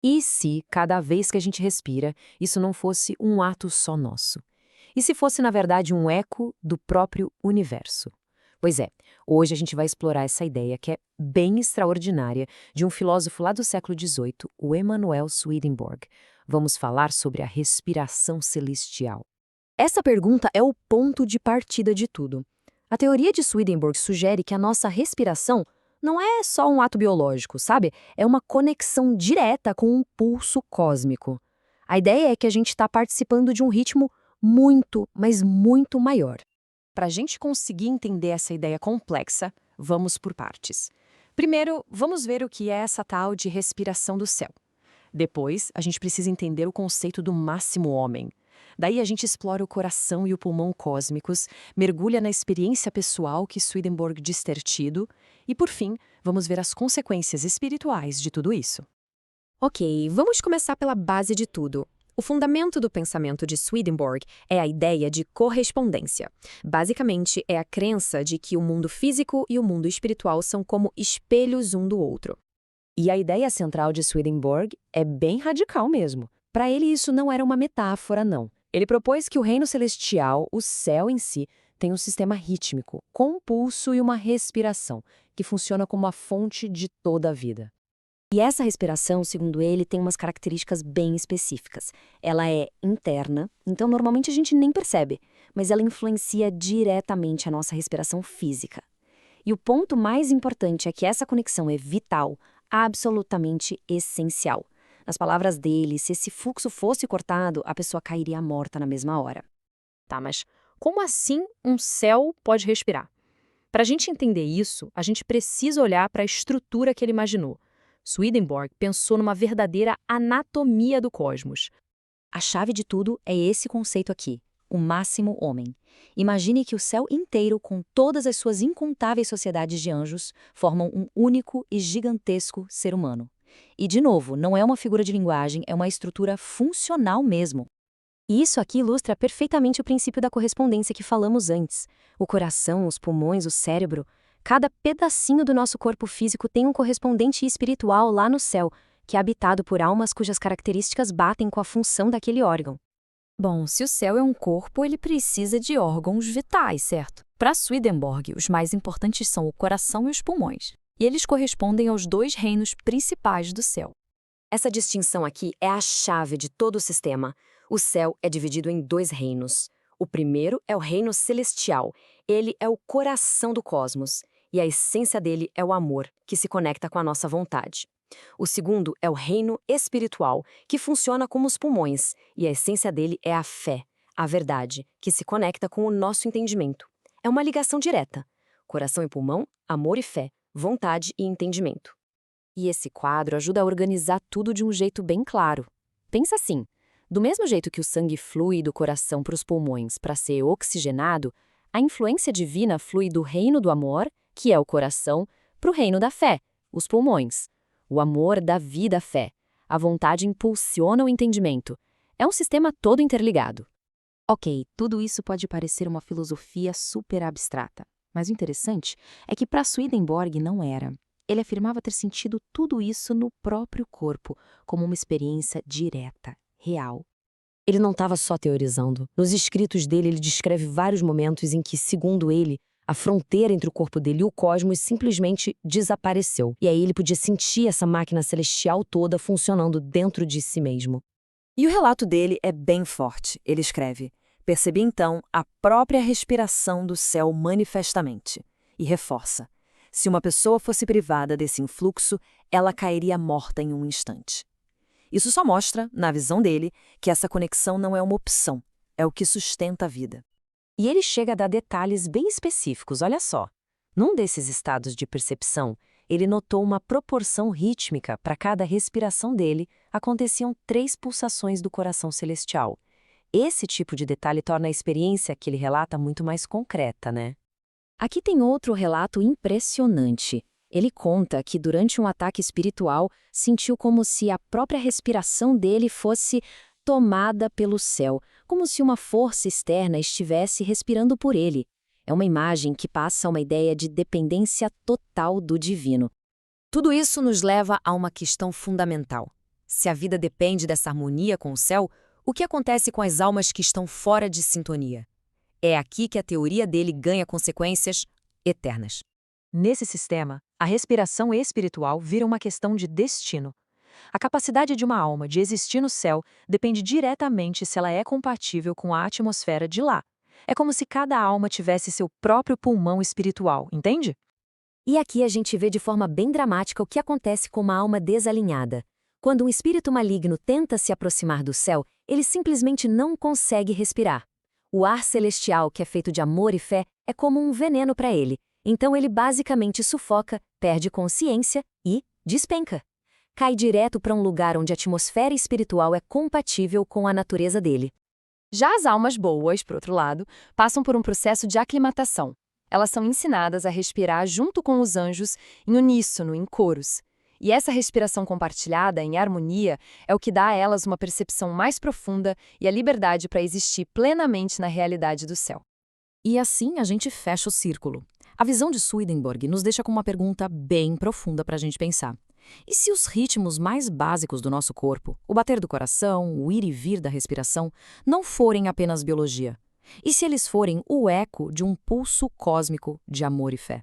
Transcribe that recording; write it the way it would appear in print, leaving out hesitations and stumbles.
E se, cada vez que a gente respira, isso não fosse um ato só nosso? E se fosse, na verdade, um eco do próprio universo? Pois é, hoje a gente vai explorar essa ideia que é bem extraordinária de um filósofo lá do século XVIII, o Emanuel Swedenborg. Vamos falar sobre a respiração celestial. Essa pergunta é o ponto de partida de tudo. A teoria de Swedenborg sugere que a nossa respiração não é só um ato biológico, sabe? É uma conexão direta com um pulso cósmico. A ideia é que a gente está participando de um ritmo muito, mas muito maior. Para a gente conseguir entender essa ideia complexa, vamos por partes. Primeiro, vamos ver o que é essa tal de respiração do céu. Depois, a gente precisa entender o conceito do máximo homem. Daí a gente explora o coração e o pulmão cósmicos, mergulha na experiência pessoal que Swedenborg diz ter tido, e por fim, vamos ver as consequências espirituais de tudo isso. Ok, vamos começar pela base de tudo. O fundamento do pensamento de Swedenborg é a ideia de correspondência. Basicamente, é a crença de que o mundo físico e o mundo espiritual são como espelhos um do outro. E a ideia central de Swedenborg é bem radical mesmo. Para ele, isso não era uma metáfora, não. Ele propôs que o reino celestial, o céu em si, tem um sistema rítmico, com um pulso e uma respiração, que funciona como a fonte de toda a vida. E essa respiração, segundo ele, tem umas características bem específicas. Ela é interna, então normalmente a gente nem percebe, mas ela influencia diretamente a nossa respiração física. E o ponto mais importante é que essa conexão é vital, absolutamente essencial. Nas palavras dele, se esse fluxo fosse cortado, a pessoa cairia morta na mesma hora. Tá, mas como assim um céu pode respirar? Para a gente entender isso, a gente precisa olhar para a estrutura que ele imaginou. Swedenborg pensou numa verdadeira anatomia do cosmos. A chave de tudo é esse conceito aqui, o máximo homem. Imagine que o céu inteiro, com todas as suas incontáveis sociedades de anjos, formam um único e gigantesco ser humano. E, de novo, não é uma figura de linguagem, é uma estrutura funcional mesmo. E isso aqui ilustra perfeitamente o princípio da correspondência que falamos antes. O coração, os pulmões, o cérebro, cada pedacinho do nosso corpo físico tem um correspondente espiritual lá no céu, que é habitado por almas cujas características batem com a função daquele órgão. Bom, se o céu é um corpo, ele precisa de órgãos vitais, certo? Para Swedenborg, os mais importantes são o coração e os pulmões, e eles correspondem aos dois reinos principais do céu. Essa distinção aqui é a chave de todo o sistema. O céu é dividido em dois reinos. O primeiro é o reino celestial. Ele é o coração do cosmos, e a essência dele é o amor, que se conecta com a nossa vontade. O segundo é o reino espiritual, que funciona como os pulmões, e a essência dele é a fé, a verdade, que se conecta com o nosso entendimento. É uma ligação direta. Coração e pulmão, amor e fé, vontade e entendimento. E esse quadro ajuda a organizar tudo de um jeito bem claro. Pensa assim, do mesmo jeito que o sangue flui do coração para os pulmões para ser oxigenado, a influência divina flui do reino do amor, que é o coração, para o reino da fé, os pulmões. O amor dá vida à fé. A vontade impulsiona o entendimento. É um sistema todo interligado. Ok, tudo isso pode parecer uma filosofia super abstrata, mas o interessante é que para Swedenborg não era. Ele afirmava ter sentido tudo isso no próprio corpo, como uma experiência direta, real. Ele não estava só teorizando. Nos escritos dele, ele descreve vários momentos em que, segundo ele, a fronteira entre o corpo dele e o cosmos simplesmente desapareceu. E aí ele podia sentir essa máquina celestial toda funcionando dentro de si mesmo. E o relato dele é bem forte. Ele escreve: "Percebi então a própria respiração do céu manifestamente." E reforça: se uma pessoa fosse privada desse influxo, ela cairia morta em um instante. Isso só mostra, na visão dele, que essa conexão não é uma opção, é o que sustenta a vida. E ele chega a dar detalhes bem específicos, olha só. Num desses estados de percepção, ele notou uma proporção rítmica para cada respiração dele, aconteciam 3 pulsações do coração celestial. Esse tipo de detalhe torna a experiência que ele relata muito mais concreta, né? Aqui tem outro relato impressionante. Ele conta que durante um ataque espiritual, sentiu como se a própria respiração dele fosse tomada pelo céu, como se uma força externa estivesse respirando por ele. É uma imagem que passa uma ideia de dependência total do divino. Tudo isso nos leva a uma questão fundamental. Se a vida depende dessa harmonia com o céu, o que acontece com as almas que estão fora de sintonia? É aqui que a teoria dele ganha consequências eternas. Nesse sistema, a respiração espiritual vira uma questão de destino. A capacidade de uma alma de existir no céu depende diretamente se ela é compatível com a atmosfera de lá. É como se cada alma tivesse seu próprio pulmão espiritual, entende? E aqui a gente vê de forma bem dramática o que acontece com uma alma desalinhada. Quando um espírito maligno tenta se aproximar do céu, ele simplesmente não consegue respirar. O ar celestial, que é feito de amor e fé, é como um veneno para ele. Então ele basicamente sufoca, perde consciência e despenca. Cai direto para um lugar onde a atmosfera espiritual é compatível com a natureza dele. Já as almas boas, por outro lado, passam por um processo de aclimatação. Elas são ensinadas a respirar junto com os anjos, em uníssono, em coros. E essa respiração compartilhada, em harmonia, é o que dá a elas uma percepção mais profunda e a liberdade para existir plenamente na realidade do céu. E assim a gente fecha o círculo. A visão de Swedenborg nos deixa com uma pergunta bem profunda para a gente pensar. E se os ritmos mais básicos do nosso corpo, o bater do coração, o ir e vir da respiração, não forem apenas biologia? E se eles forem o eco de um pulso cósmico de amor e fé?